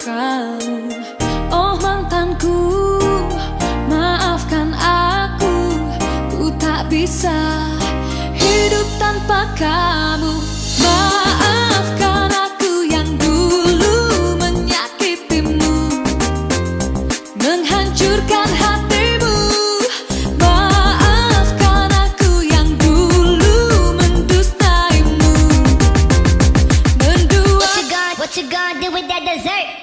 kamu. Oh mantanku, maafkan aku, ku tak bisa hidup tanpa kamu. Maafkan aku yang dulu menyakitimu, menghancurkan hatimu. Maafkan aku yang dulu mendustaimu, mendua. What you gonna do with that dessert?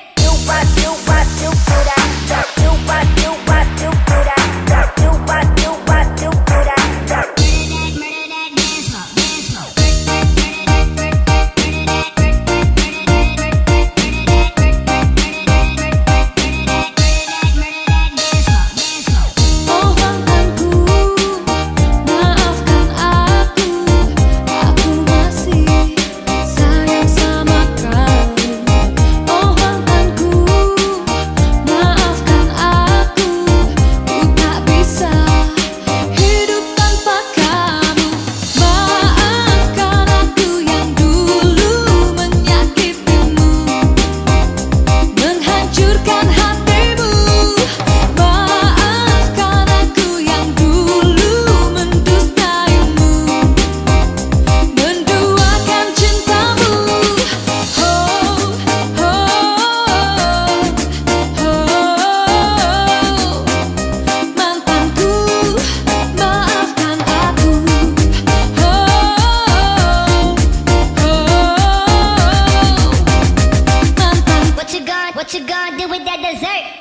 What you gonna do with that dessert?